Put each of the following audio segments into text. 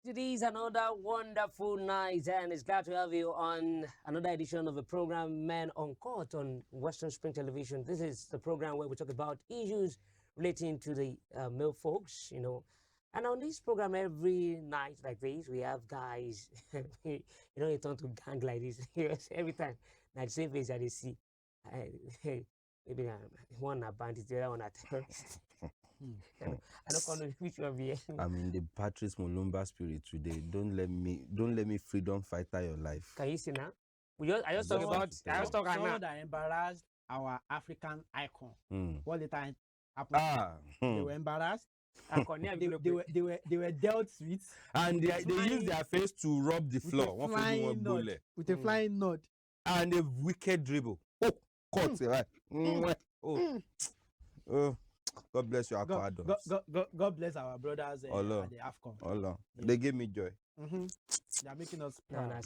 It is another wonderful night, and it's glad to have you on another edition of the program Men Uncut on Western Spring Television. This is the program where we talk about issues relating to the male folks, And on this program, every night like this, we have guys, you turn to gang like this every time. Now, the same face that they see. Maybe one a bandit, the other one a terrorist. I don't know which one be. I'm in the Patrice Mulumba spirit today. Don't let me freedom fighter your life. Can you see now? I just talk about someone that embarrassed our African icon. What the time happened? They were embarrassed. they were dealt with, and they used their face to rub the floor. With a flying nod and a wicked dribble. Oh, caught right. Oh. God bless your God bless our brothers at the AFCON. Yeah. They gave me joy. They are making us proud.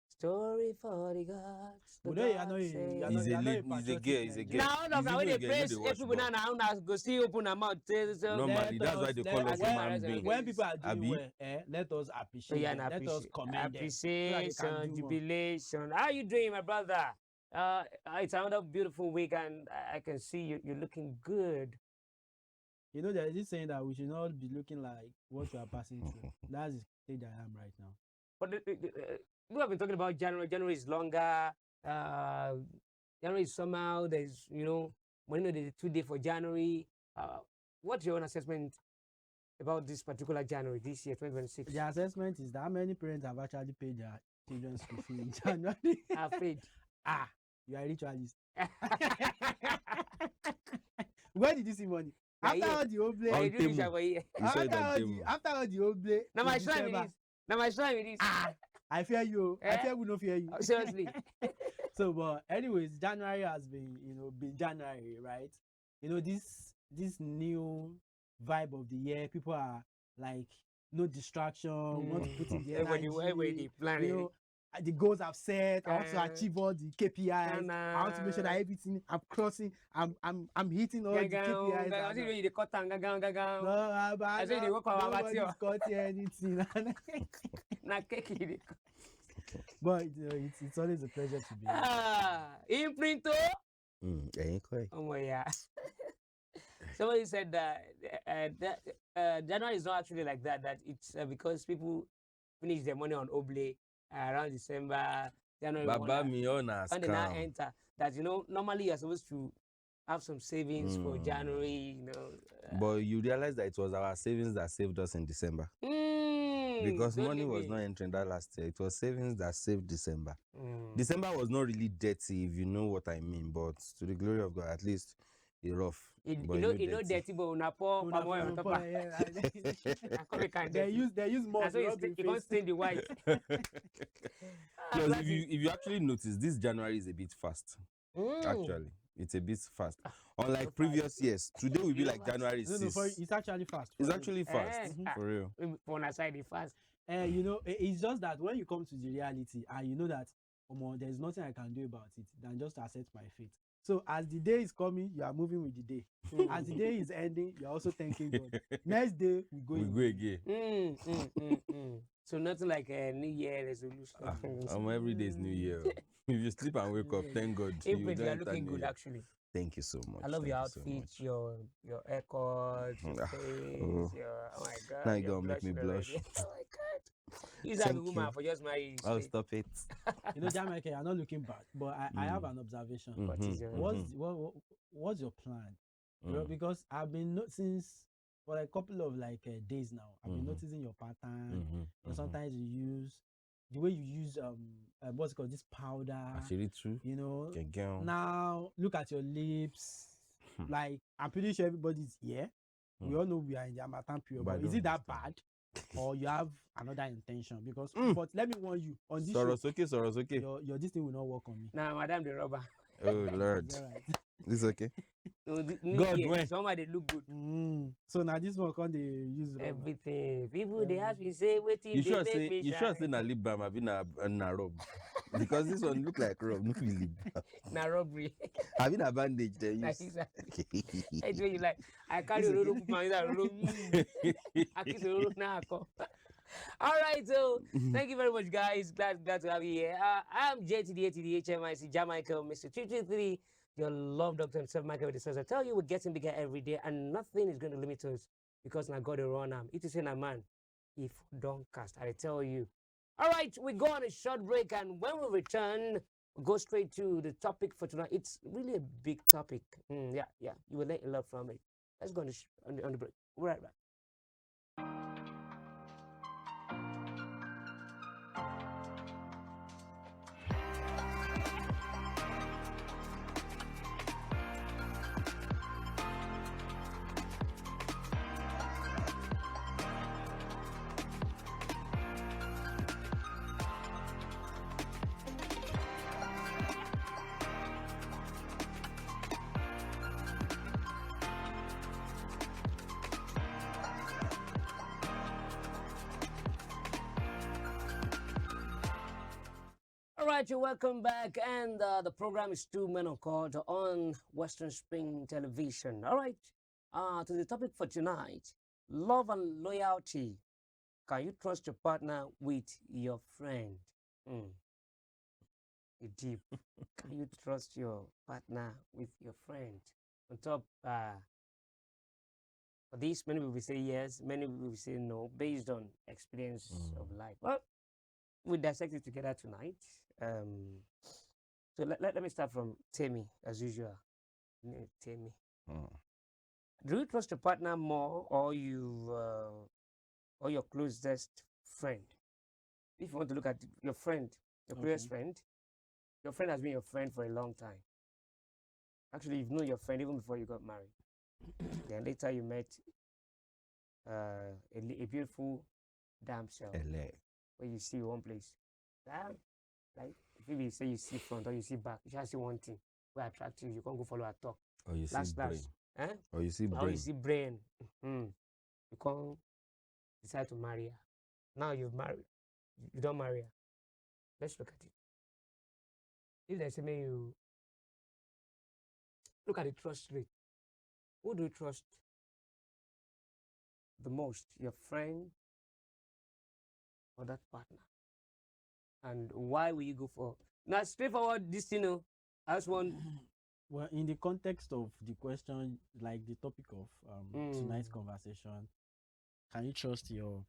Story for the gods. He's a gay. Now, they praise people now go see open their mouth. Normally, that's why they call us human beings. When people are doing well, let us appreciate them. Let us commend them. Appreciation, jubilation. How are you doing, my brother? It's another beautiful week, and I can see you're looking good. There's this saying that we should not be looking like what we are passing through. That's the stage I am right now. But we have been talking about January. January is longer. January is somehow there's there's 2 days for January. What's your own assessment about this particular January this year, 2026? The assessment is that how many parents have actually paid their children's school fee in January? Afraid. You are a ritualist. Where did you see money? After all the oblate. After all the oblate. Now my shrine with this. I fear you. I fear we don't fear you. Seriously. So, but anyways, January has been January, right? This new vibe of the year. People are like no distraction. Want to put in the energy. Everybody planning. The goals I've set. I want to achieve all the KPIs. I want to make sure that everything I'm crossing, I'm hitting all the KPIs. I see you cut and I say they work on our nobody's cutting anything. But it's always a pleasure to be here. Imprinto. Oh my God. Somebody said that January is not actually like that. That it's because people finish their money on Oblate around December, January. Baba me on a when they now enter, that normally you're supposed to have some savings for January, But you realize that it was our savings that saved us in December. Because money was not entering that last year. It was savings that saved December. December was not really dirty, if you know what I mean, but to the glory of God, at least it's rough. Dirty, but they use more. So you can't stain the white. Plus, if you actually notice, this January is a bit fast. Actually, it's a bit fast. Unlike previous years, today will be like January 6th. No, it's actually fast. It's actually fast, for real. For an aside, it's fast. It's just that when you come to the reality and you know that there's nothing I can do about it than just accept my fate. So as the day is coming, you are moving with the day. As the day is ending, you're also thanking God. Next day, we go again. So nothing like a New Year resolution. Every day is New Year. If you sleep and wake up, thank God. You are looking good, actually. Thank you so much. I love your outfit, your haircut, your face, oh my God. Now you're going to make me blush. Oh my God. You have a woman for just marrying. Oh, stop it. Jamaica, you're not looking bad, but I have an observation. What is your what's your plan? Because I've been since for a couple of days now. I've been noticing your pattern. Sometimes you use the way you use what's it called, this powder. Now look at your lips. Like I'm pretty sure everybody's here. We all know we are in the Harmattan period. But is it that bad? Or you have another intention? Because but let me warn you on this show, your this thing will not work on me. Nah, madam the rubber. Oh Lord. This is okay. God, when somebody look good. So now this one can they use everything. People they ask me say waiting. You sure say na lip balm have been na rub. Because this one look like rub, no lip balm. Na robbery. Have been a bandage there. Exactly. It's when you like I carry roro put my roro. I kiss roro now. All right, so thank you very much, guys. Glad to have you here. I'm JTD HMIC Jamaica, Mr. 333, your love doctor himself, Michael. I tell you, we're getting bigger every day, and nothing is going to limit us because now God will run. It is in a man. If don't cast, I tell you. All right, we go on a short break, and when we return, we'll go straight to the topic for tonight. It's really a big topic. Yeah, you will learn a lot from it. Let's go on the break. We'll be right back. All right, you're welcome back, and the program is Two Men Uncut on Western Spring Television. All right, to the topic for tonight: love and loyalty. Can you trust your partner with your friend? Deep. Can you trust your partner with your friend? On top, for this, many people will say yes, many people will say no, based on experience of life. Well, we dissect it together tonight. So let me start from Temi, as usual. Temi. Do you trust your partner more, or or your closest friend? If you want to look at your friend, your closest friend, your friend has been your friend for a long time. Actually, you've known your friend even before you got married. Then later you met a beautiful damsel where you see one place. Like if you say you see front or you see back, you just see one thing where attract you. You can't go follow her talk. Or you see brain. Or you see brain. Or you see brain. You can't decide to marry her. Now you've married. You don't marry her. Let's look at it. If there's something you look at the trust rate. Who do you trust the most? Your friend or that partner? And why will you go for? Now, straightforward, this thing, I just want. Well, in the context of the question, like the topic of tonight's conversation, can you trust your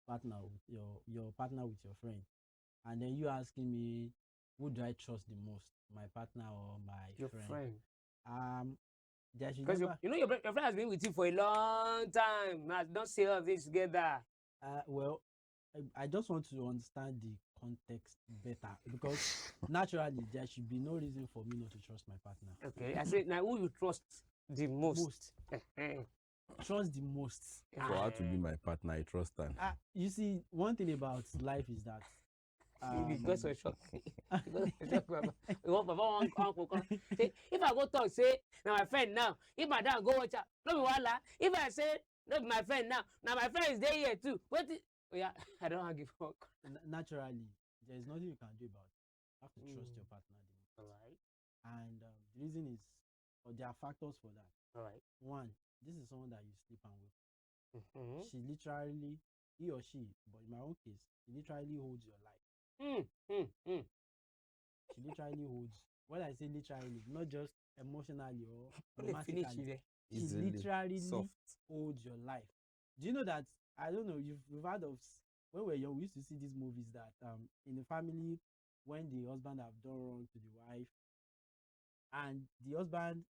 partner, your partner with your friend? And then you asking me, who do I trust the most, my partner or my friend? Because your friend has been with you for a long time. Now, don't say all of this together. Well, I just want to understand the context better, because naturally there should be no reason for me not to trust my partner. Okay, I said now who you trust the most? Trust the most. For her to be my partner, I trust her. You see, one thing about life is that because we're shocked. If I go talk, say now my friend now. If my dad go watch out, no be wala. If I say no be my friend now my friend is there here too. What? Yeah, I don't give a fuck. Naturally, there is nothing you can do about it. You have to trust your partner. All right. And the reason is, or there are factors for that. All right. One, this is someone that you sleep and with. She literally, he or she, but in my own case, he literally holds your life. She literally holds. When I say literally, not just emotionally or romantically. She literally holds your life. Do you know that? I don't know. You've heard of, when we were young, we used to see these movies that in the family, when the husband have done wrong to the wife, and the husband,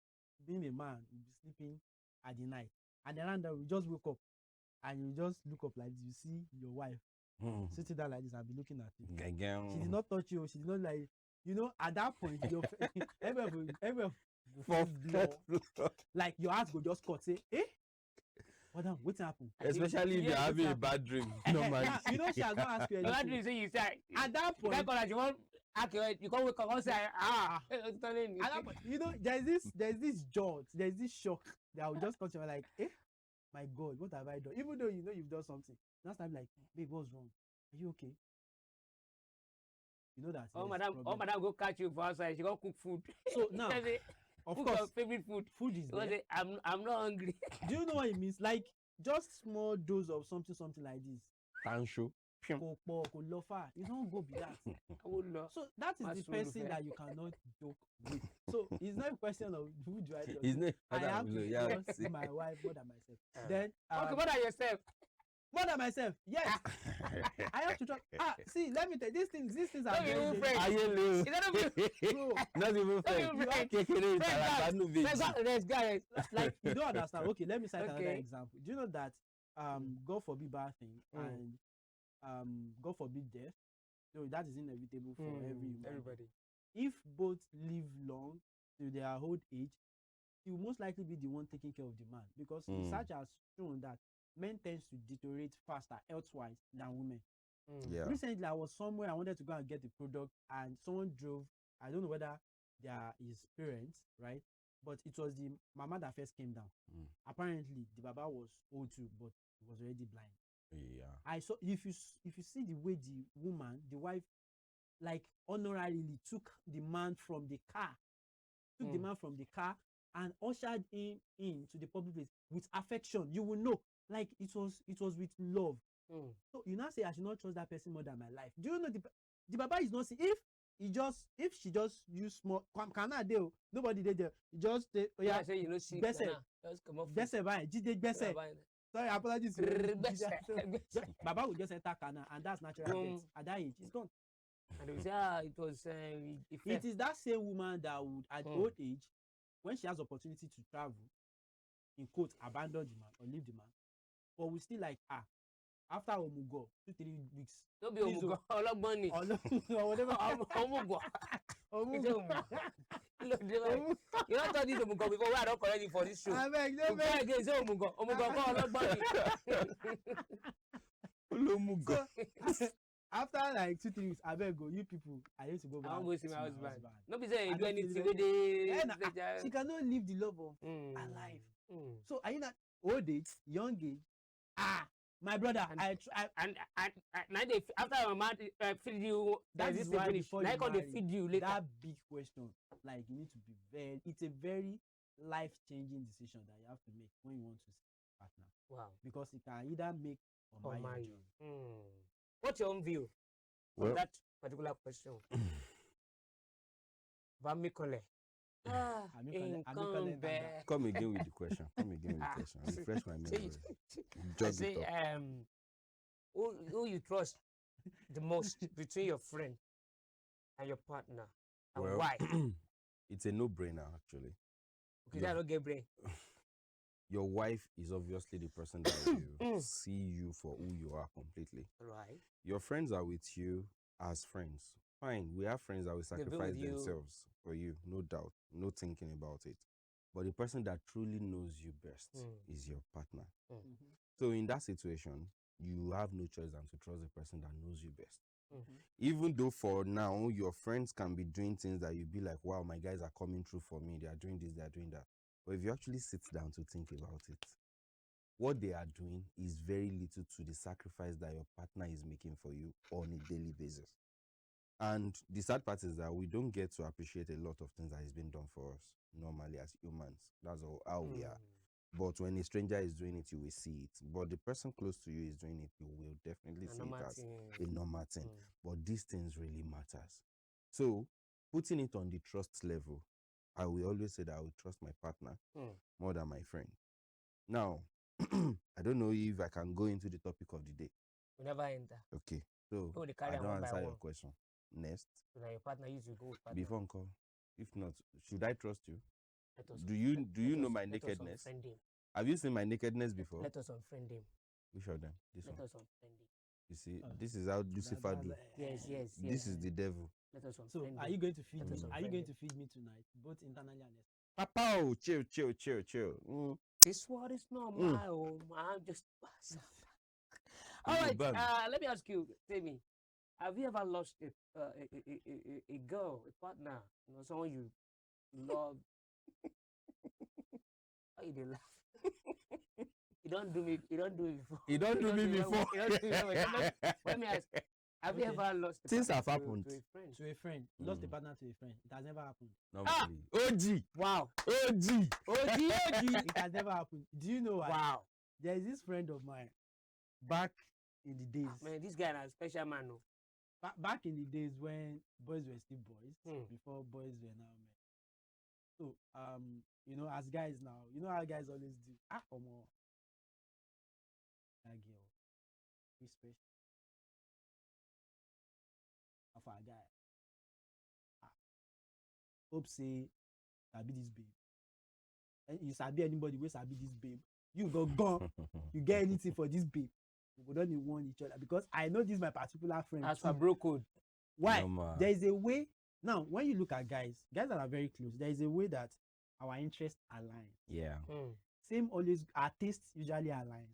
being a man, will be sleeping at the night, and then we just wake up, and you just look up like this, you see your wife sitting down like this and be looking at you. She did not touch you. She did not, like, at that point, your like your heart go just cut. Say, what happened? Especially if you're having a bad dream. Normally. She has not asked you anything. Bad dream, say you say. At that point, you want you can't wake up and say, At that point, there's this jolt, there's this shock that will just come to you like, my God, what have I done? Even though you've done something. Last time, like, babe, what's wrong? Are you okay? You know that. Madam go catch you for outside. She go cook food. So now, of course, your favorite food. Food is there. Say, I'm not hungry. Do you know what it means? Like, just small dose of something like this Tancho. Kò pọ̀, kò lọ far. You don't go be that. So that is the person that you cannot joke with. So it's not a question of who do I trust. It's not. I have to Yeah. trust my wife more than myself. Then Okay, more than yourself. More than myself, yes. I have to trust. See, let me tell you, these things are Don't very even dangerous. friends. Is that not Bro, Not even friends. Guys. like you don't understand. Okay, let me cite another Okay. example. Do you know that God forbid bad thing and God forbid death? So that is inevitable for everybody. If both live long to their old age, he will most likely be the one taking care of the man, because research has shown that men tend to deteriorate faster health-wise than women. Yeah. Recently, I was somewhere, I wanted to go and get the product, and someone drove. I don't know whether they are his parents, right? But it was the mama that first came down. Apparently, the baba was old too, but he was already blind. Yeah. I saw, if you see the way the woman, the wife, like honorarily took the man from the car, and ushered him into the public place with affection. You will know, like it was with love. So you now say I should not trust that person more than my life. Do you know the baba is not see if she just use small kana dey o, nobody dey there, just say Yeah, say you know see. Just come off. gbese báyìí jide gbese. Sorry, apologies. Baba will just enter kana, and that's natural death. At that age, it's gone. And they will say, it was. It is that same woman that would, at old age, when she has opportunity to travel, in quote, abandon the man or leave the man, but we still like after Omugo, 2-3 weeks. Don't be Omugo, Ologboni. Or whatever. Omugo. Omugo. You don't tell this Omugo before we are not correct for this show. I beg, no beg. Again, say Omugo. Omugo call Ologboni. So, after like 2-3 weeks, I beg go, you people, I need to go back. I won't go see my husband. No be say you do anything with she cannot live the love of her life. So are you not old age, young age? My brother, and now they after my man feed you, that is why before you marry, they feed you later. That big question, like you need to be it's a very life-changing decision that you have to make when you want to see a partner. Wow. Because it can either make or marry you. What's your own view on that particular question? Vamikole. Come again with the question. Refresh my memory. Say, who you trust the most between your friend and your partner, and why? It's a no-brainer, actually. Okay, I don't get brain. Your wife is obviously the person that will see you for who you are completely. Right. Your friends are with you as friends. Fine, we have friends that will sacrifice themselves for you, no doubt, no thinking about it. But the person that truly knows you best is your partner. So in that situation, you have no choice than to trust the person that knows you best. Even though for now, your friends can be doing things that you'll be like, wow, my guys are coming through for me. They are doing this, they are doing that. But if you actually sit down to think about it, what they are doing is very little to the sacrifice that your partner is making for you on a daily basis. And the sad part is that we don't get to appreciate a lot of things that is being done for us normally as humans. That's how we are. But when a stranger is doing it, you will see it. But the person close to you is doing it, you will definitely see it as a normal thing. But these things really matters. So putting it on the trust level, I will always say that I will trust my partner more than my friend. Now, I don't know if I can go into the topic of the day. We never enter. Okay. So I don't answer your question. Next. So now your partner used to go with partner. Before call. If not, should I trust you? Do you know my nakedness? Have you seen my nakedness before? Let us unfriend him. Which of them? This Let one. us unfriend him. You see, this is how Lucifer do. Yes. This is the devil. Let us unfriend so him. are you going to feed me? Are you going to feed me tonight, both internally and externally? Papa, oh, chill. This world is not my home. I'm just. All right. Let me ask you, Timmy. Have you ever lost a girl, a partner, someone you love? Why you laugh? You don't do me before. You don't do me before. Let me ask. Have you ever lost a things have partner happened to a friend? Lost a partner to a friend. It has never happened. OG. Wow. OG. It has never happened. Do you know why? Wow. There is this friend of mine back in the days. Man, this guy is a special man. No? Back in the days when boys were still boys, before boys were now men. So you know, as guys now, you know how guys always do. Come on, that girl, respect of our guy. Hope say sabi this babe. And you sabi anybody wey sabi this babe, you go gone. You get anything for this babe? We don't even want each other because I know this is my particular friend. As for bro code. Why? No, there is a way. Now, when you look at guys that are very close, there is a way that our interests align. Yeah. Same always, our tastes usually align.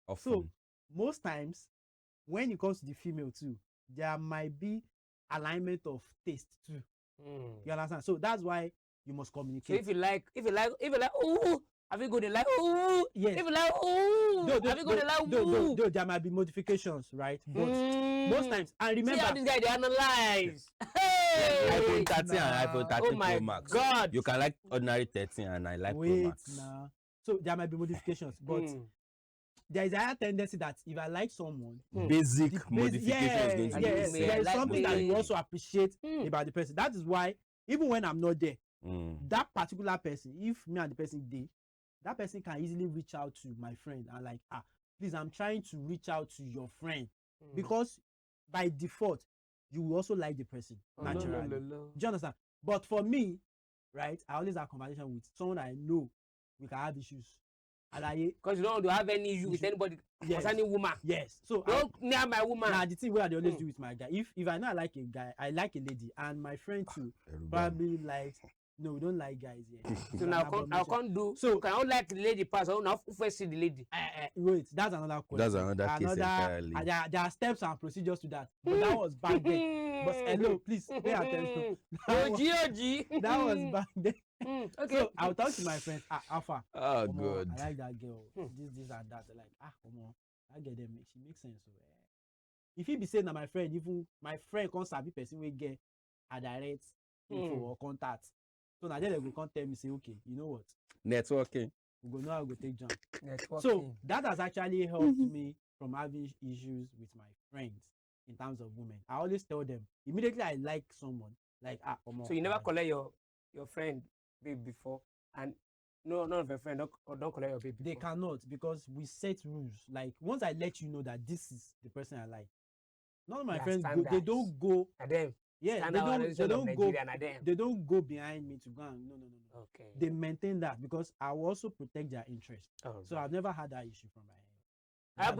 Often. So most times, when it comes to the female too, there might be alignment of taste too. You understand? So that's why you must communicate. So if you like, ooh, have you got to like, ooh, yes. If you like, ooh, have you got to like, ooh. Though there might be modifications, right? But most times, and remember, see how this guy they analyze. iPhone 13 and iPhone 13 Pro Max. God. You can like ordinary 13 and I like Pro Max. Nah. So there might be modifications, but there is a higher tendency that if I like someone, basic modifications going to be there is like something that you also appreciate about the person. That is why even when I'm not there, that particular person, if me and the person dey, that person can easily reach out to my friend and like, please, I'm trying to reach out to your friend because by default you will also like the person naturally. Do you understand? But for me, right, I always have conversation with someone I know we can have issues. Because you don't want to have any issue with anybody, yes. Any woman. Yes. So don't near my woman. Now the thing where I always do with my guy, if I know I like a guy, I like a lady, and my friend too probably like, no, we don't like guys here. So now I can't do. So can I don't like the lady pass? I don't first see the lady. Wait, that's another question. That's another case entirely. There are steps and procedures to that, but that was back then. But hello, please pay attention. That was back then. Okay. So I'll talk to my friends. Alpha. Oh God. I like that girl. This and that. Like come on, I get them. She makes sense. So, if he be saying that my friend, even my friend can't sabi person we get a direct info or contact. So now they will come tell me say, okay, you know what? Networking. We go know how we go take jump. Networking. So that has actually helped me from having issues with my friends in terms of women. I always tell them immediately I like someone. Like so you never collect your friend babe before, and none of your friend don't collect your babe before. They cannot because we set rules. Like once I let you know that this is the person I like, none of my friends go, they don't go. And then yeah, they don't go. They don't go behind me to go and no. Okay. They maintain that because I will also protect their interest. So I've never had that issue from my end.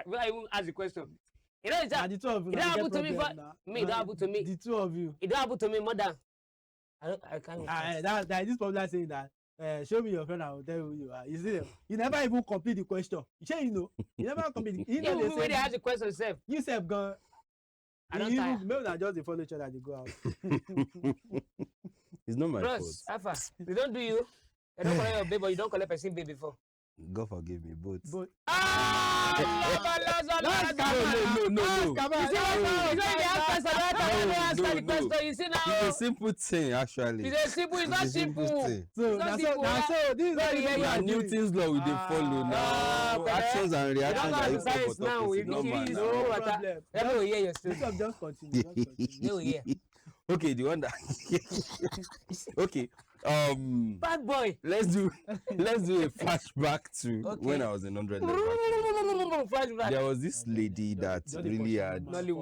Bro, I won't ask the question. You know, it's the two of you. It don't happen to me. It don't happen to me. The two of you. It don't happen to me more than. I can't. That this popular saying that. Show me your friend, I will tell you who you are. You see them? You never even complete the question. You know? You never complete. You know they ask the question yourself. You self gone. I don't tire. Maybe not just the follow each other they go out. It's not my fault. Alpha, they don't do you. They don't collect your baby, but you don't collect person baby before. God forgive me, both. But No. You see now. It's a simple thing, actually. It's not simple. So this is Newton's law we dey follow now. Actions and reactions are equal for opposite. No problem. Just continue. Okay, the one that okay. Bad boy. Let's do a flashback to when I was in 100 level. There was this lady that really had a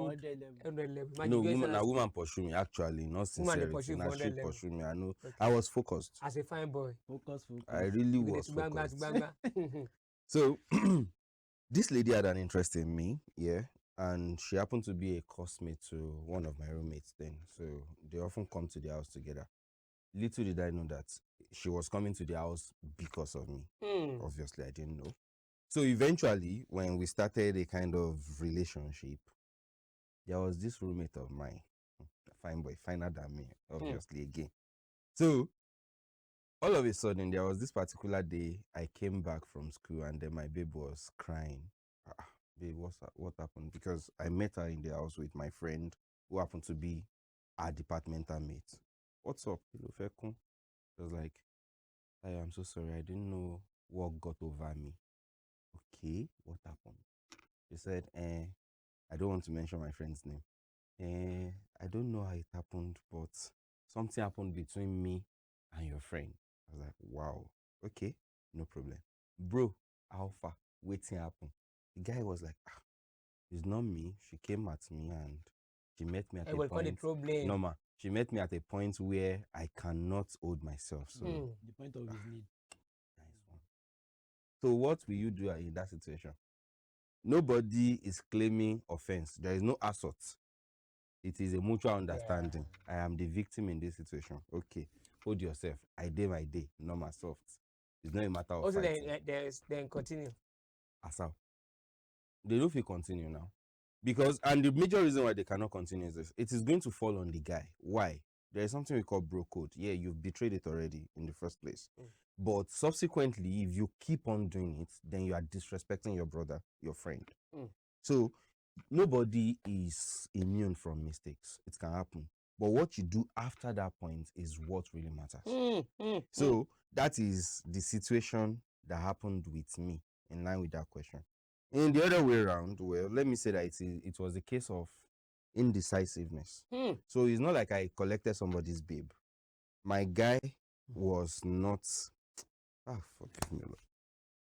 woman pursue me, actually, not sincerity. Now she pursued me. I know. I was focused. As a fine boy. Focus. I really was focused. So this lady had an interest in me, yeah. And she happened to be a classmate to one of my roommates then. So they often come to the house together. Little did I know that she was coming to the house because of me. Obviously, I didn't know. So eventually, when we started a kind of relationship, there was this roommate of mine, fine boy, finer than me, obviously, again. So all of a sudden, there was this particular day, I came back from school and then my babe was crying. Babe, what happened? Because I met her in the house with my friend who happened to be our departmental mate. What's up? She was like, I'm so sorry. I didn't know what got over me. okay, what happened? She said, I don't want to mention my friend's name. I don't know how it happened, but something happened between me and your friend. I was like, wow, okay, no problem. Bro, alpha, waiting happen. The guy was like, it's not me. She came at me and she met me at I a will call point. it problem. Normal. She met me at a point where I cannot hold myself. So The point of his need. nice one. So what will you do in that situation? Nobody is claiming offense. There is no assault. It is a mutual understanding. I am the victim in this situation. Okay, hold yourself. I day my day. Normal soft. It's not a matter of Also, fighting. then continue. As how? They don't feel continue now. Because, and the major reason why they cannot continue is this. It is going to fall on the guy. Why? There is something we call bro code. Yeah, you've betrayed it already in the first place. But subsequently, if you keep on doing it, then you are disrespecting your brother, your friend. So nobody is immune from mistakes. It can happen. But what you do after that point is what really matters. So that is the situation that happened with me in line with that question. In the other way around, well, let me say that it was a case of indecisiveness. So it's not like I collected somebody's babe. My guy was not forgive me, Lord.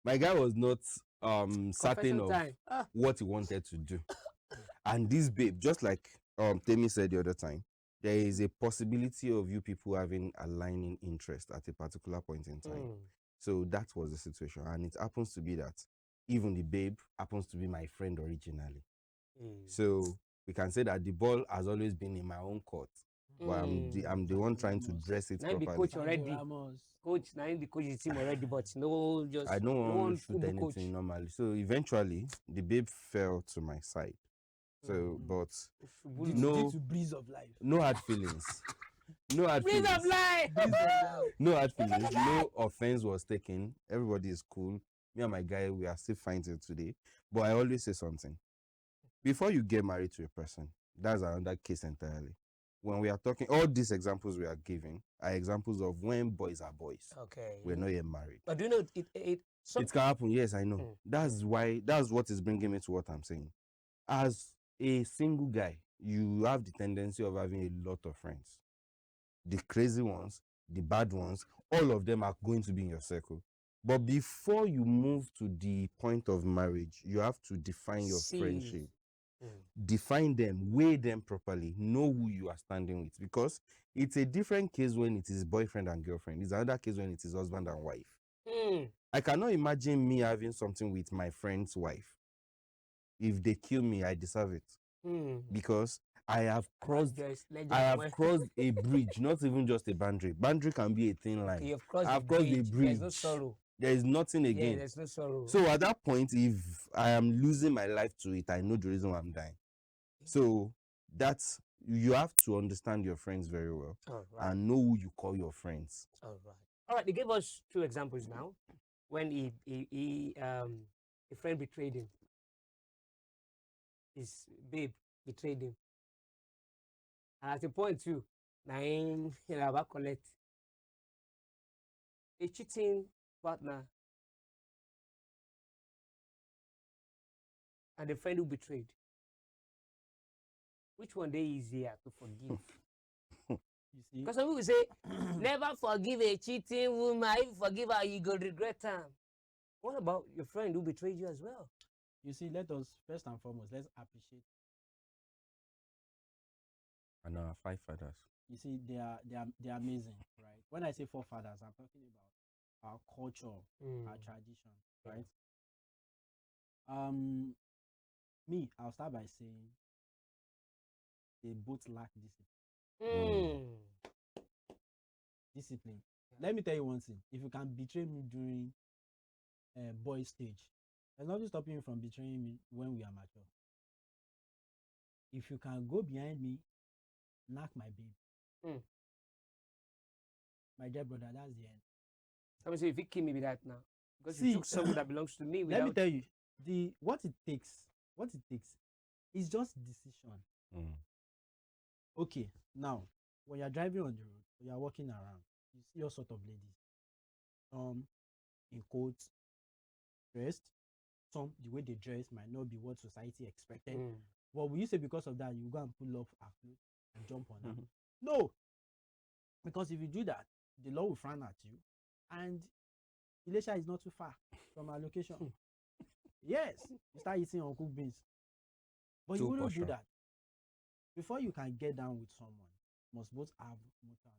My guy was not certain of what he wanted to do. And this babe, just like Temi said the other time, there is a possibility of you people having aligning interest at a particular point in time. So that was the situation. And it happens to be that even the babe happens to be my friend originally. So we can say that the ball has always been in my own court. But I'm the one trying to dress it properly. Coach already. Coach, now the coach is team already, but no, just I don't want to shoot anything coach. normally. So eventually, the babe fell to my side. So, but due to breeze of life. No hard feelings. No hard Breeze feelings. of life. No hard feelings. No offense was taken. Everybody is cool. Me and my guy, we are still fine till today. But I always say something. Before you get married to a person, that's another case entirely. When we are talking, all these examples we are giving are examples of when boys are boys. Okay. We're not yet married. But do you know it can happen? Yes, I know. That's what is bringing me to what I'm saying. As a single guy, you have the tendency of having a lot of friends. The crazy ones, the bad ones, all of them are going to be in your circle. But before you move to the point of marriage, you have to define your friendship. Define them, weigh them properly, know who you are standing with. Because it's a different case when it is boyfriend and girlfriend. It's another case when it is husband and wife. I cannot imagine me having something with my friend's wife. If they kill me, I deserve it. Because I have crossed a bridge, not even just a boundary. Boundary can be a thin line. Okay, I've crossed a bridge. There's no sorrow. There is nothing again. Yeah, there's no sorrow. So at that point, if I am losing my life to it, I know the reason why I'm dying. So that's, you have to understand your friends very well and know who you call your friends. All right. They gave us 2 examples now. When a friend betrayed him. His babe betrayed him. And at a point too, he'll collect a cheating partner and a friend who betrayed. Which one they easier to forgive? Because some people say, never forgive a cheating woman. If you forgive her, you go regret her. What about your friend who betrayed you as well? You see, let us first and foremost, let's appreciate. And our 5 fathers. You see, they're amazing, right? When I say forefathers, I'm talking about our culture, our tradition, right? I'll start by saying they both lack discipline. Discipline. Let me tell you one thing. If you can betray me during boy stage, there's nothing stopping you from betraying me when we are mature. If you can go behind me, knock my babe. My dear brother, that's the end. I mean, so if you kill me with that now, because you took someone that belongs to me. Let me tell you, what it takes is just decision. Okay, now when you're driving on the road, or you're walking around, you see all sort of ladies, in coats, dressed, some the way they dress might not be what society expected. But will you say because of that you go and pull off her clothes and jump on her? No, because if you do that, the law will frown at you, and Ilesha is not too far from our location. Yes, you start eating uncooked beans, but you wouldn't do that. Before you can get down with someone, must both have motor.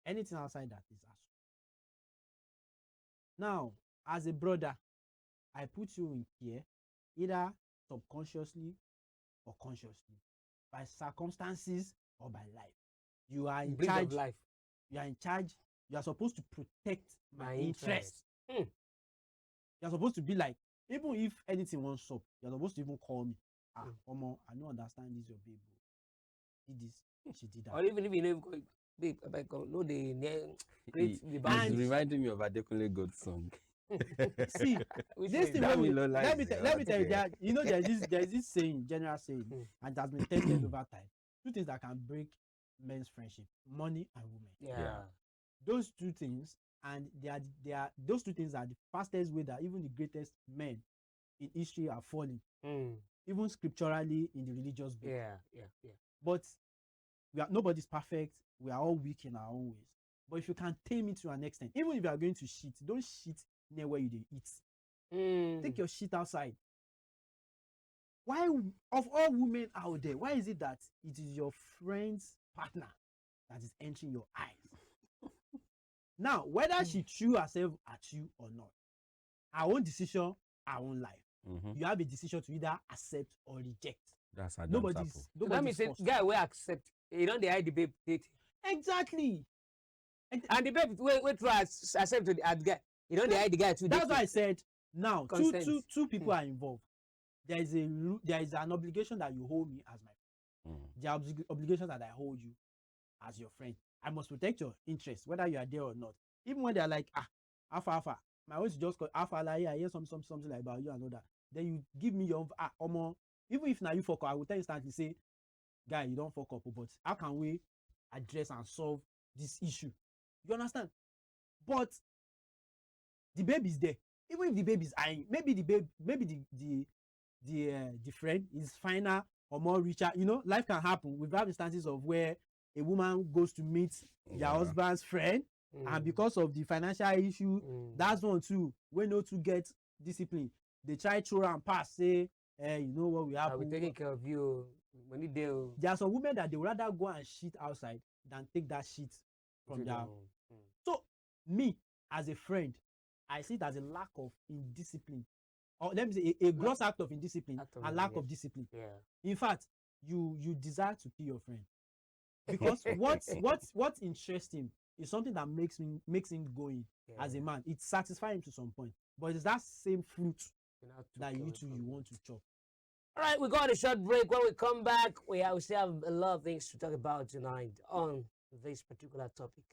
Anything outside that is assault. Now, as a brother, I put you in care, either subconsciously or consciously, by circumstances or by life. You are in charge of life. You are in charge. You are supposed to protect my interest. You are supposed to be like, even if anything wants up, you are supposed to even call me. Omo, I don't understand this, your babe. Did this, she did that. Or even if you know, babe, no, they great. It's reminding me of Adekunle Gold's song. See, this thing. Let me tell you that there's this saying, general saying, and it has been tested over time. Two things that can break men's friendship: money and women. Yeah. Those two things, and those two things are the fastest way that even the greatest men in history are falling. Even scripturally in the religious book. Yeah. But nobody's perfect. We are all weak in our own ways. But if you can tame it to an extent, even if you are going to shit, don't shit near where you eat. Take your shit outside. Why, of all women out there, why is it that it is your friend's partner that is entering your eyes? Now, whether she threw herself at you or not, our own decision, our own life. You have a decision to either accept or reject. That's how nobody's so that means guy will accept. You don't hide the babe dating. Exactly. And the babe will try accept the guy. You don't hide the guy too. That's why I said now two people are involved. There is an obligation that you hold me as my friend. There are obligations that I hold you as your friend. I must protect your interest, whether you are there or not. Even when they are like, alpha, my own is just called alpha, like, I hear something like about you and all that. Then you give me your omo. Even if now you fuck up, I will tell you instantly, say, guy, you don't fuck up, but how can we address and solve this issue? You understand? But the babe is there. Even if the babe is eyeing, maybe the friend is finer or more richer. You know, life can happen. We've had instances of where a woman goes to meet their husband's friend, and because of the financial issue, that's one too. We know to get discipline. They try throw and pass, say, you know what we have. We're taking care of you. When you do. There are some women that they would rather go and shit outside than take that shit from their. So me, as a friend, I see it as a lack of indiscipline, or let me say a gross act of indiscipline and lack of discipline. In fact, you desire to kill your friend because what interests him is something that makes him going as a man. It satisfies him to some point, but it's that same fruit that you want to chop. All right, we got a short break. When we come back, we still have a lot of things to talk about tonight on this particular topic.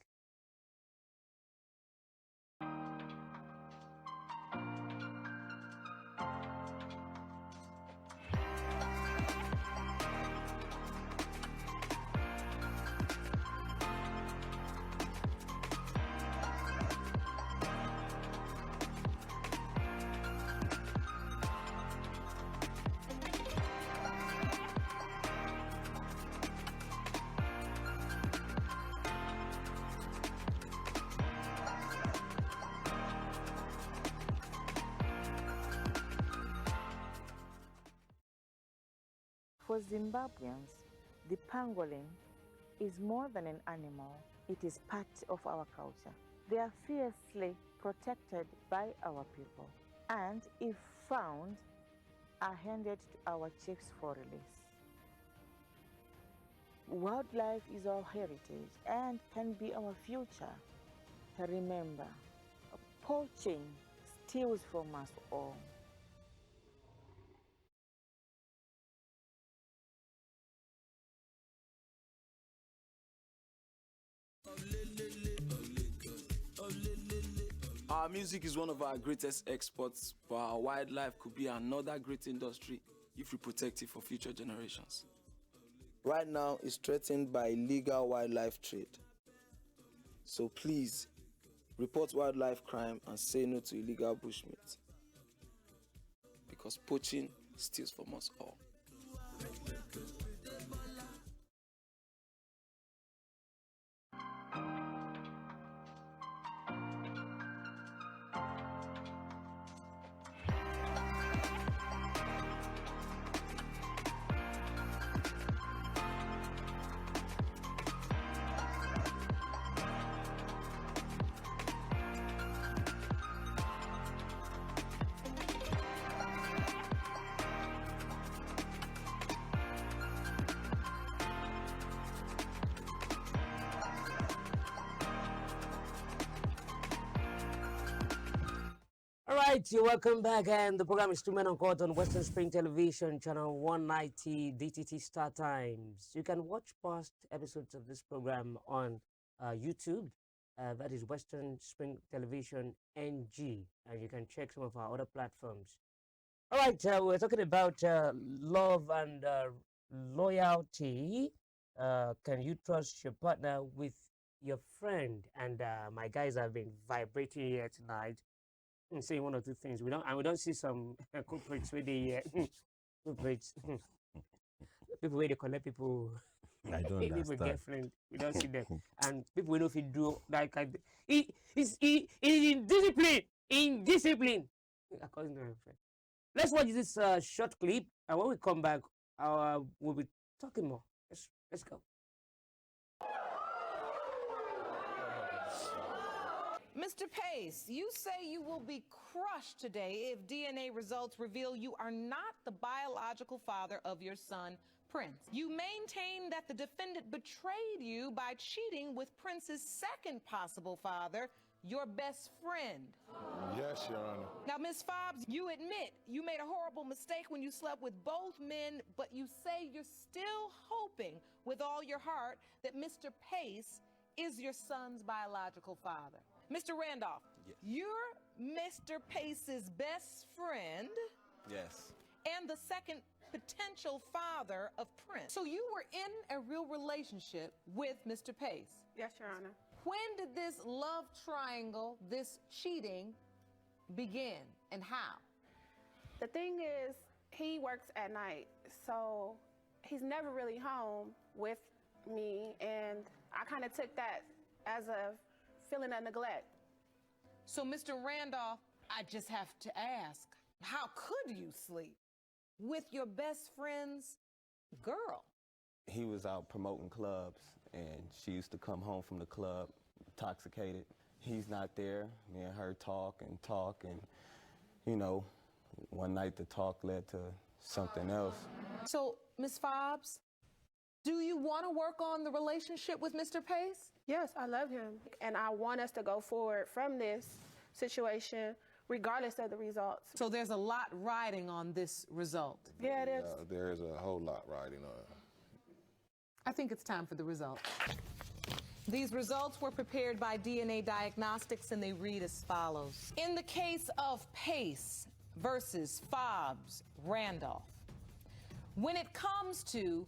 For Zimbabweans, the pangolin is more than an animal. It is part of our culture. They are fiercely protected by our people, and if found, are handed to our chiefs for release. Wildlife is our heritage and can be our future. Remember, poaching steals from us all. Our music is one of our greatest exports, but our wildlife could be another great industry if we protect it for future generations. Right now, it's threatened by illegal wildlife trade. So please, report wildlife crime and say no to illegal bushmeat. because poaching steals from us all. All right, you're welcome back, and the program is Two Men on Court on Western Spring Television, channel 190, DTT Star Times. You can watch past episodes of this program on YouTube. That is Western Spring Television NG, and you can check some of our other platforms. All right, we're talking about love and loyalty. Can you trust your partner with your friend? And my guys have been vibrating here tonight. Say one or two things. We don't see some culprits with the culprits. People where they collect people. I don't people understand. girlfriend. We don't see them. And people we know if you do like he's in discipline. In discipline. According to my friend. Let's watch this short clip, and when we come back, we'll be talking more. Let's go. Mr. Pace, you say you will be crushed today if DNA results reveal you are not the biological father of your son, Prince. You maintain that the defendant betrayed you by cheating with Prince's second possible father, your best friend. Yes, Your Honor. Now, Ms. Fobbs, you admit you made a horrible mistake when you slept with both men, but you say you're still hoping with all your heart that Mr. Pace is your son's biological father. Mr. Randolph, Yes. you're Mr. Pace's best friend Yes. and the second potential father of Prince. So you were in a real relationship with Mr. Pace. Yes, Your Honor. When did this love triangle, this cheating, begin and how? The thing is, he works at night, so he's never really home with me, and I kind of took that as a feeling of neglect. So, Mr. Randolph, I just have to ask, how could you sleep with your best friend's girl? He was out promoting clubs, and she used to come home from the club intoxicated. He's not there. Me and her talk, and you know, one night the talk led to something else. So, Ms. Fobbs, do you want to work on the relationship with Mr. Pace? Yes, I love him, and I want us to go forward from this situation regardless of the results. So there's a lot riding on this result. Yeah, it is. There is a whole lot riding on it. I think it's time for the results. These results were prepared by DNA Diagnostics, and they read as follows. In the case of Pace versus Fobbs Randolph, when it comes to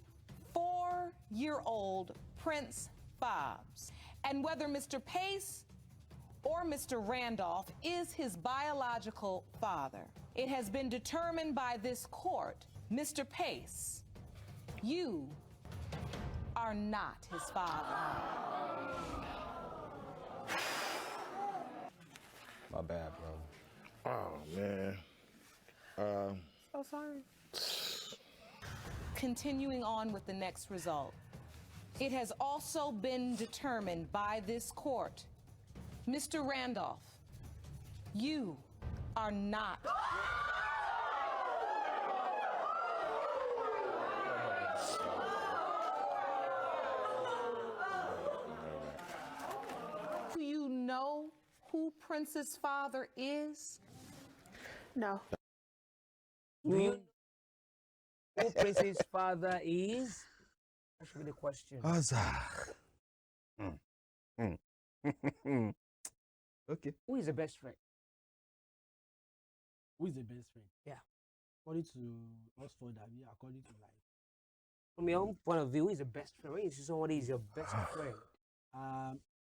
4-year-old Prince Fobbs, and whether Mr. Pace or Mr. Randolph is his biological father, it has been determined by this court, Mr. Pace, you are not his father. My bad, bro. Oh, man. So sorry. Continuing on with the next result. It has also been determined by this court, Mr. Randolph, you are not. Do you know who Prince's father is? No. Do you know who Prince's father is? That should be the question. Okay. Who is the best friend? Who is the best friend? Yeah. According to Oxford, according to like, From your own point of view, who is the best friend? When you see somebody is your best friend,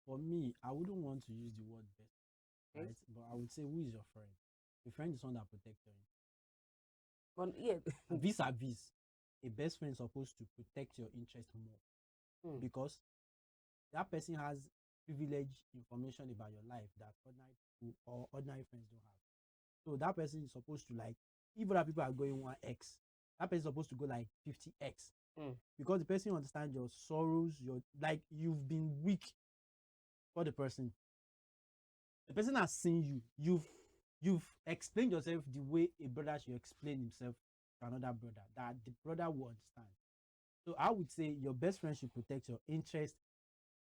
for me, I wouldn't want to use the word best, Okay. right? But I would say, who is your friend? A friend is one that protects you. But yeah, Vis-a-vis, a best friend is supposed to protect your interest more because that person has privileged information about your life that ordinary people or ordinary friends don't have. So that person is supposed to, like, if other people are going 1x, that person is supposed to go like 50x. Because the person understands your sorrows, your, like, you've been weak for the person. The person has seen you. You've explained yourself the way a brother should explain himself to another brother, that the brother will understand. So I would say your best friend should protect your interest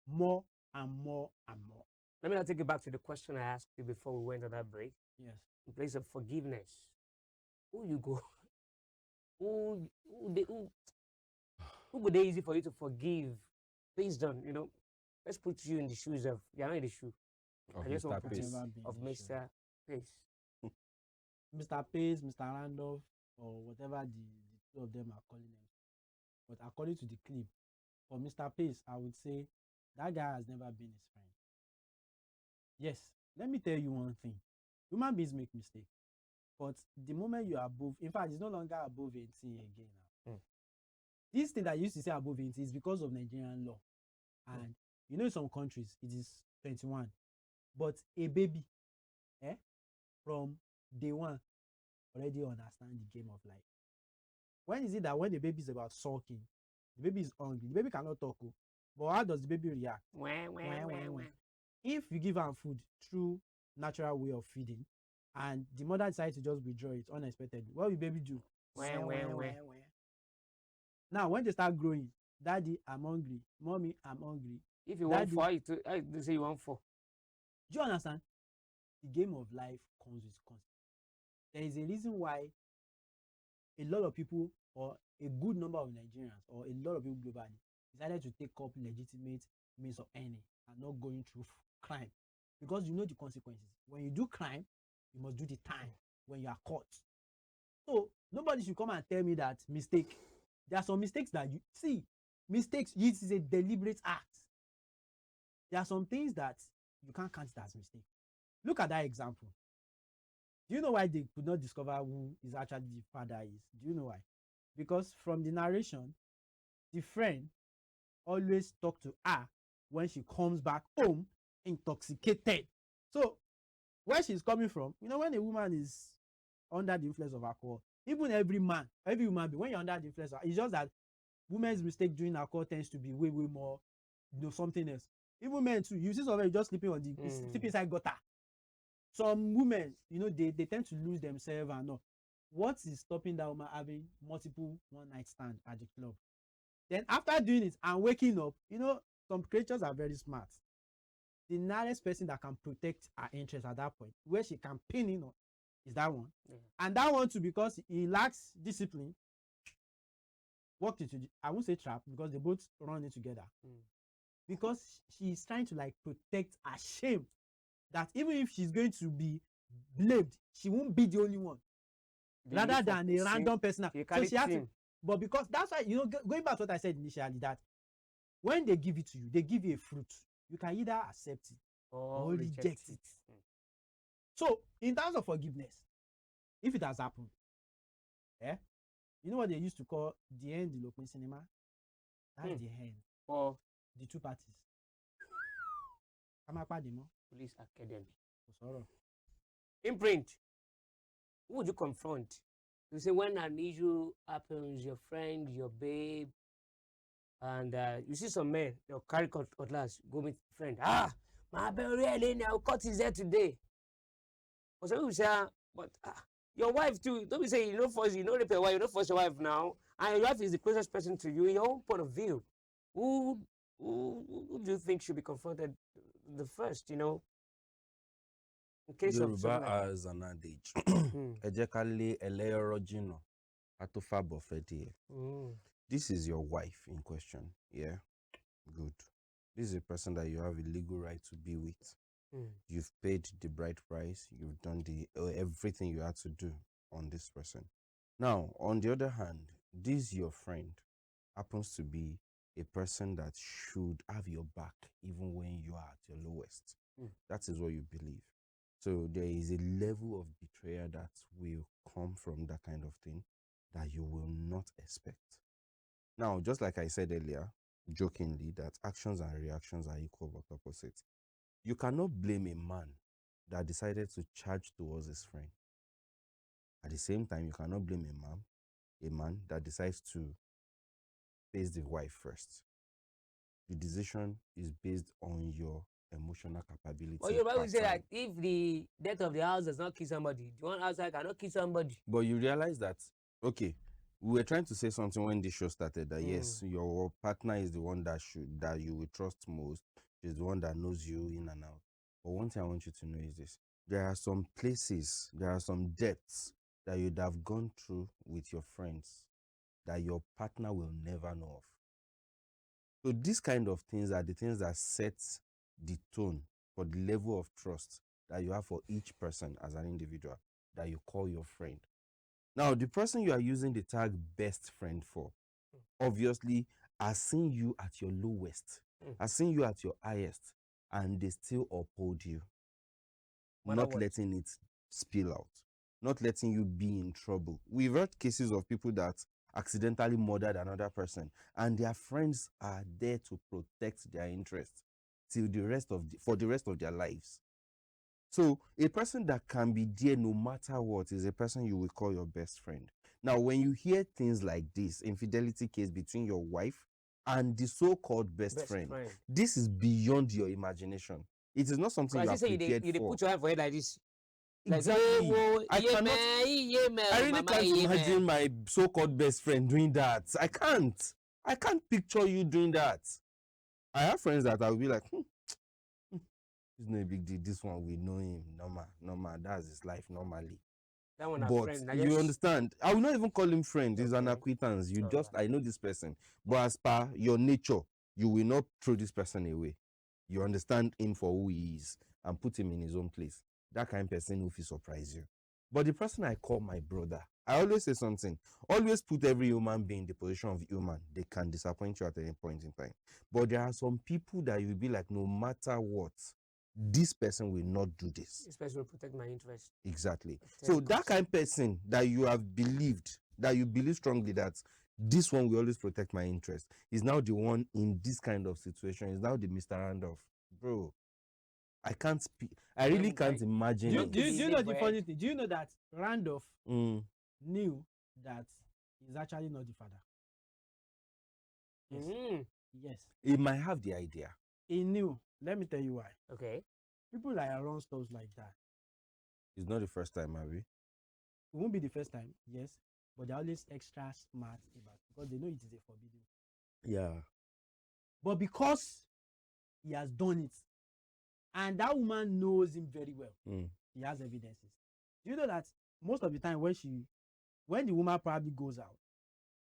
more and more and more. Let me now take you back to the question I asked you before we went on that break. Yes. In place of forgiveness, who you go? Who would they easy for you to forgive based on, let's put you in the shoes of, you're not in the shoe. Of I just want Mr. to put Pace. you of Mr. Pace. Mr. Pace, Mr. Randolph, or whatever the two of them are calling them. But according to the clip, for Mr. Pace, I would say that guy has never been his friend. Yes, let me tell you one thing. Human beings make mistakes. But the moment you are above, in fact, it's no longer above 18 again now. This thing that you used to say above 18 is because of Nigerian law. And you know, in some countries, it is 21. But a baby, from day one, already understand the game of life. When is it that when the baby is about sulking, the baby is hungry, the baby cannot talk, but how does the baby react? Wah. If you give her food through natural way of feeding, and the mother decides to just withdraw it unexpectedly, what will baby do? Wah. Now, when they start growing, daddy, I'm hungry, mommy, I'm hungry. If you want for, they say you want for. Do you understand? The game of life comes with consequences. There is a reason why a lot of people, or a good number of Nigerians, or a lot of people globally, decided to take up legitimate means of earning and not going through crime, because you know the consequences. When you do crime, you must do the time when you are caught. So nobody should come and tell me that mistake. There are some mistakes that you see. Mistakes, it is a deliberate act. There are some things that you can't count it as mistake. Look at that example. Do you know why they could not discover who is actually the father is? Do you know why? Because from the narration, the friend always talk to her when she comes back home intoxicated. So where she's coming from, you know, when a woman is under the influence of alcohol, even every human being, when you're under the influence, it's just that women's mistake during alcohol tends to be way more, something else. Even men too, you see somebody just sleeping on the sleeping inside gutter. Some women, they tend to lose themselves and all. What is stopping that woman having multiple one night stand at the club? Then after doing it and waking up, some creatures are very smart. The nearest person that can protect her interest at that point, where she can pin in on, is that one. And that one too, because he lacks discipline, walked into I won't say trap, because they both run it together. Because she's trying to protect her shame, that even if she's going to be blamed, she won't be the only one, rather than a random person. So she has to, but because that's why, going back to what I said initially, that when they give it to you, they give you a fruit. You can either accept it or reject it. So in terms of forgiveness, if it has happened, you know what they used to call the end in Lokman cinema? That's the end for the two parties. Police Academy. Imprint. Who would you confront? You say when an issue happens, your friend, your babe, and you see some men, they'll carry cutlass, go meet friend. My baby really now cut his hair today. But some people say, but your wife too. Don't be saying you don't force rape your wife, you don't force your wife now. And your wife is the closest person to you in your own point of view. Who do you think should be confronted the first, In case of Yoruba has an adage. This is your wife in question. Yeah, good. This is a person that you have a legal right to be with. You've paid the bride price. You've done everything you had to do on this person. Now, on the other hand, this your friend happens to be a person that should have your back even when you are at your lowest. That is what you believe. So there is a level of betrayal that will come from that kind of thing. that you will not expect. Now, just like I said earlier, jokingly, that actions and reactions are equal but opposite. You cannot blame a man that decided to charge towards his friend. At the same time, you cannot blame a man that decides to face the wife first. The decision is based on your emotional capability. Well, you always say that if the death of the house does not kill somebody, the one outside cannot kill somebody. But you realize that, okay, we were trying to say something when this show started that yes, your partner is the one that you will trust most. She's the one that knows you in and out. But one thing I want you to know is this: there are some places, there are some depths that you'd have gone through with your friends that your partner will never know of. So these kind of things are the things that set the tone for the level of trust that you have for each person as an individual that you call your friend. Now, the person you are using the tag best friend for, obviously, has seen you at your lowest, has seen you at your highest, and they still uphold you. Not letting it spill out, not letting you be in trouble. We've heard cases of people that accidentally murdered another person, and their friends are there to protect their interests for the rest of their lives. So a person that can be there no matter what is a person you will call your best friend. Now, when you hear things like this, infidelity case between your wife and the so-called best friend, this is beyond your imagination. It is not something you are prepared for. You put your hand for it like this. Exactly. I really can't imagine my so-called best friend doing that. I can't picture you doing that. I have friends that I will be like, it's no big deal. This one, we know him. Normal. That's his life normally. That one, but friend, you understand, I will not even call him friend. He's an acquaintance. I know this person. But as per your nature, you will not throw this person away. You understand him for who he is and put him in his own place. That kind of person will surprise you. But the person I call my brother, I always say something. Always put every human being in the position of human. They can disappoint you at any point in time. But there are some people that you will be like, no matter what, this person will not do this. This person will protect my interest. Exactly. So that kind of person that you have believed, that you believe strongly that this one will always protect my interest, is now the one in this kind of situation. Is now the Mr. Randolph. Bro, I can't speak. I really can't imagine. Do you know the funny thing? Do you know that Randolph knew that he's actually not the father? Yes. Yes. He might have the idea. He knew. Let me tell you why. Okay. People like around stuff like that. It's not the first time, Abby. It won't be the first time, yes, but they're always extra smart about it because they know it is a forbidden. Yeah. But because he has done it, and that woman knows him very well, he has evidences. Do you know that most of the time when the woman probably goes out,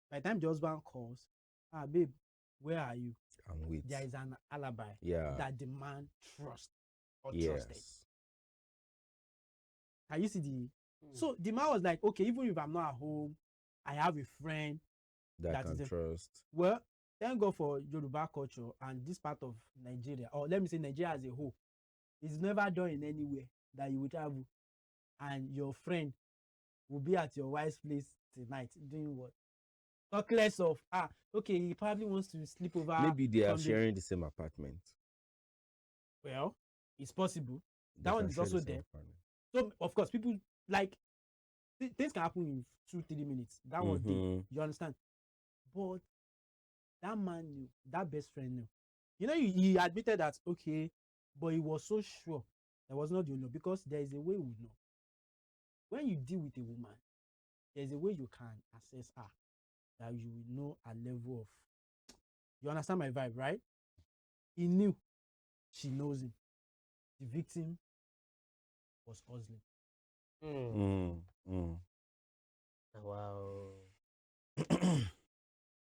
by the time the husband calls, babe, where are you? There is an alibi that the man trusts or trusted. Can you see the? So the man was like, okay, even if I'm not at home, I have a friend that can trust. Well, thank God for Yoruba culture and this part of Nigeria, or let me say Nigeria as a whole. It's never done in anywhere that you will travel and your friend will be at your wife's place tonight doing what? Talk less of okay, he probably wants to sleep over. Maybe they are sharing the same apartment. Well, it's possible. That one is also there. So of course, people like things can happen in 2-3 minutes. That one thing, you understand? But that man knew, that best friend knew. You know, he admitted that okay, but he was so sure that was not the only, because there is a way we know. When you deal with a woman, there's a way you can assess her, that you will know a level of. You understand my vibe, right? He knew she knows him. The victim was hustling. Wow.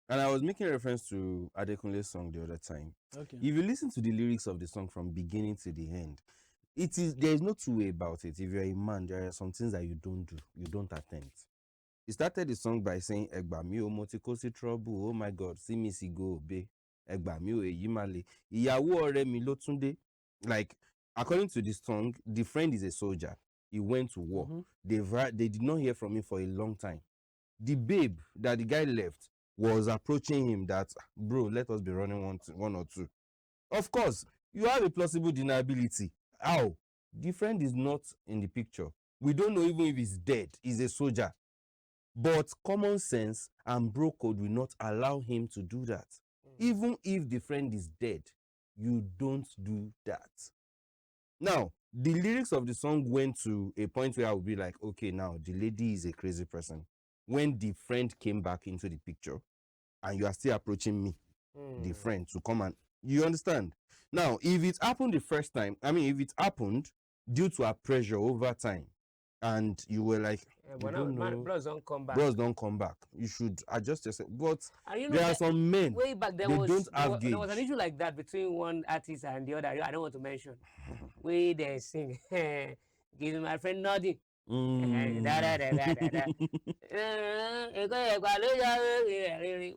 And I was making reference to Adekunle's song the other time. Okay. If you listen to the lyrics of the song from beginning to the end, there is no two way about it. If you're a man, there are some things that you don't do, you don't attempt. He started the song by saying, Egba mi o mo ti ko si trouble, oh my God, see me si go obe. Egba mi o eyi male. Iyawo ore mi lo tunde. Like, according to this song, the friend is a soldier. He went to war. They did not hear from him for a long time. the babe that the guy left was approaching him that, bro, let us be running one or two. Of course, you have a plausible deniability. How? The friend is not in the picture. We don't know even if he's dead. He's a soldier. But common sense and bro code will not allow him to do that. Even if the friend is dead, you don't do that. Now, the lyrics of the song went to a point where I would be like, okay, now the lady is a crazy person. When the friend came back into the picture and you are still approaching me, the friend, to come and, you understand? Now, if it happened the first time, if it happened due to a pressure over time, and you were like, bros don't come back. Bros don't come back. You should adjust yourself. But there are some men, way back they don't have gauge. There was an issue like that between one artist and the other. I don't want to mention. We they sing, give my friend nothing.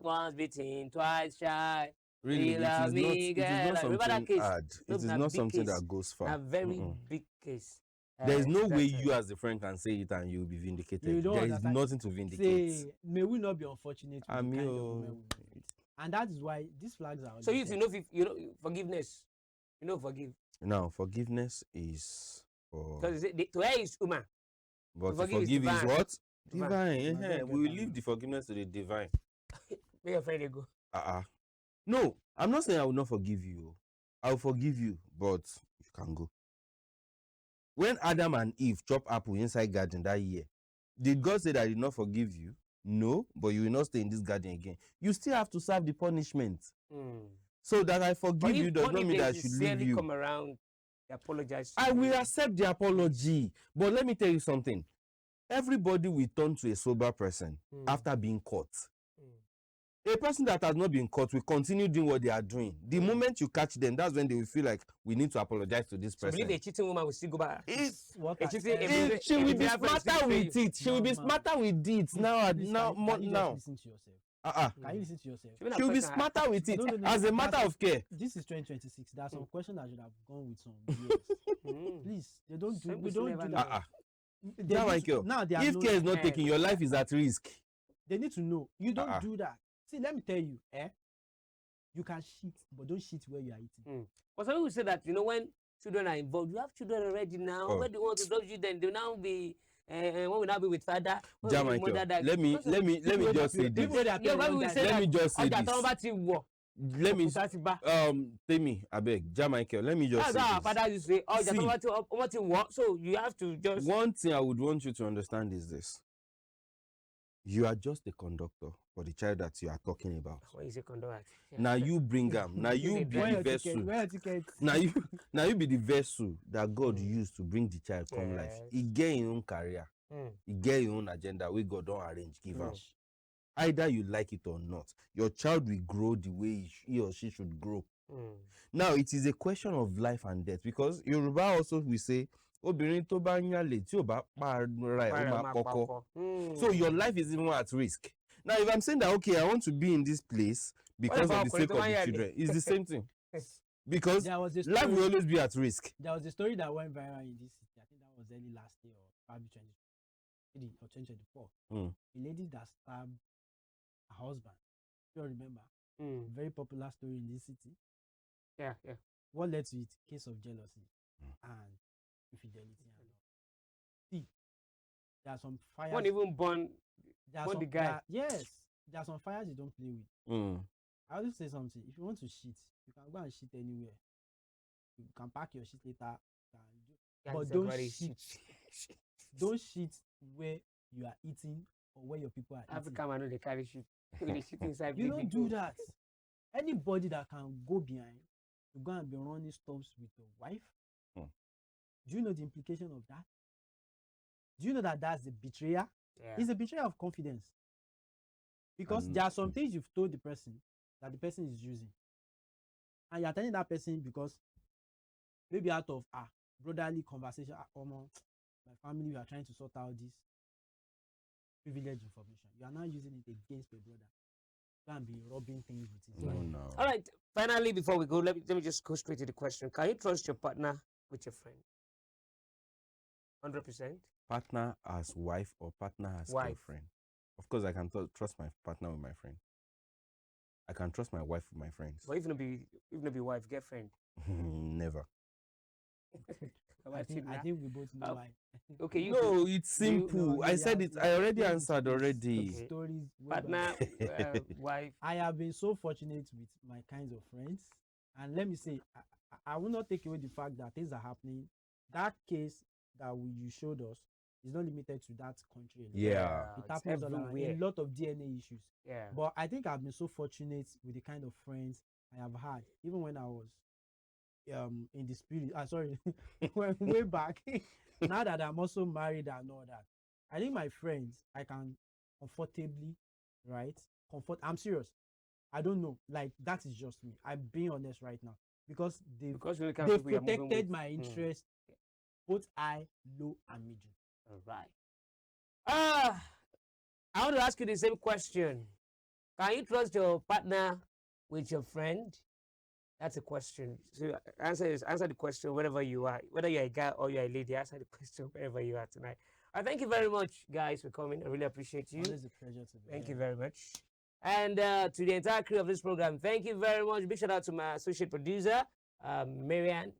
Once beaten, twice shy. Really, it is not something hard. It is not something that goes far. A very big case. There is no way you as a friend can say it and you will be vindicated. There is nothing to vindicate. Say, may we not be unfortunate with the kind of women we meet. And that is why these flags are. So if forgiveness, forgive. No, forgiveness is for. Because to her is human. But to forgive is what? Divine. We will leave the forgiveness to the divine. Where your friend go? No, I'm not saying I will not forgive you. I will forgive you, but you can go. When Adam and Eve chop apple inside garden that year, did God say that I did not forgive you? No, but you will not stay in this garden again. You still have to serve the punishment. So that I forgive you does not mean that I should leave you. Come around, apologize. I will accept the apology. But let me tell you something. Everybody will turn to a sober person after being caught. A person that has not been caught will continue doing what they are doing. The moment you catch them, that's when they will feel like we need to apologize to this person. So believe a cheating woman will still go back. She will be smarter with it. She will be smarter with it now. Listen to yourself. Can you listen to yourself? She will be smarter with it as a matter of care. This is 2026. There are some questions that should have gone with some years. Please, we don't do that. Now, if care is not taken, your life is at risk. They need to know. You don't do that. See, let me tell you, you can shit, but don't shit where you are eating. But some people say that, when children are involved, you have children already now. When they want to love you, then they'll now be, when will now be with father? Let me just say this. Tell me, I beg, Michael, let me just say this. Father used to say, so you have to just. One thing I would want you to understand is this. You are just a conductor for the child that you are talking about. What is a conductor? Now you bring them. Now you be the vessel. Now you be the vessel that God used to bring the child come life. He get your own career. He get your own agenda. We God don't arrange. Give up. Either you like it or not, your child will grow the way he or she should grow. Now it is a question of life and death, because Yoruba also will say, so your life is even at risk. Now, if I'm saying that, okay, I want to be in this place because of the sake of the children, it's the same thing. Because life will always be at risk. There was a story that went viral in this city. I think that was early last year or probably 2024. A lady that stabbed her husband. You remember? Very popular story in this city. Yeah. What led to it? Case of jealousy and infidelity and all. See, there are some fires. One even born the guy. Yes, there are some fires you don't play with. I always say something. If you want to shit, you can go and shit anywhere. You can pack your shit later. But don't shit. Don't shit where you are eating or where your people are eating. African man, they carry shit. They shit inside. You don't do that. Anybody that can go behind to go and be running stops with your wife. Do you know the implication of that? Do you know that that's a betrayal? It's a betrayal of confidence. Because there are some things you've told the person that the person is using. And you're telling that person because maybe out of brotherly conversation, my family, we are trying to sort out this privileged information. You are now using it against your brother. You can't be rubbing things with it. No. All right. Finally, before we go, let me just go straight to the question. Can you trust your partner with your friend? 100%. Partner as wife or partner as girlfriend? Of course, I can trust my partner with my friend. I can trust my wife with my friends. But even be wife, girlfriend. Never. I think we both know why. Okay, you No, it's simple. I said it. I already answered already. Okay. Stories. Partner, wife. I have been so fortunate with my kinds of friends, and let me say, I will not take away the fact that things are happening. That case that you showed us is not limited to that country alone. Yeah. It it's happens all around. everywhere. A lot of DNA issues. Yeah. But I think I've been so fortunate with the kind of friends I have had, even when I was in the spirit. Sorry, way back. Now that I'm also married and all that, I think my friends I can comfortably, right? I'm serious. I don't know. Like, that is just me. I'm being honest right now because they protected my interest, both high, low, and medium. All right. I want to ask you the same question. Can you trust your partner with your friend? That's a question. So answer the question wherever you are. Whether you're a guy or you're a lady, answer the question wherever you are tonight. Thank you very much, guys, for coming. I really appreciate you. Always a pleasure to be Thank here. you very much. And to the entire crew of this program, thank you very much. Big shout out to my associate producer, Marianne.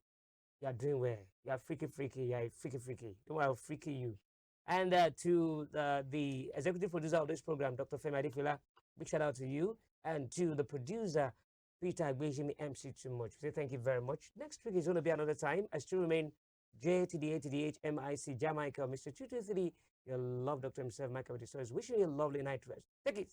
You are doing well. You are freaky. You are freaky. Don't worry, I'll freaky you. And to the executive producer of this program, Dr. Femi Adifila, big shout out to you. And to the producer, Peter Agbejimi MC Too Much. We say thank you very much. Next week is going to be another time. I still remain J to the A to the H MIC Jamaica, Mr. 223, your love doctor himself, Michael with the stories. Wishing you a lovely night rest. Take it.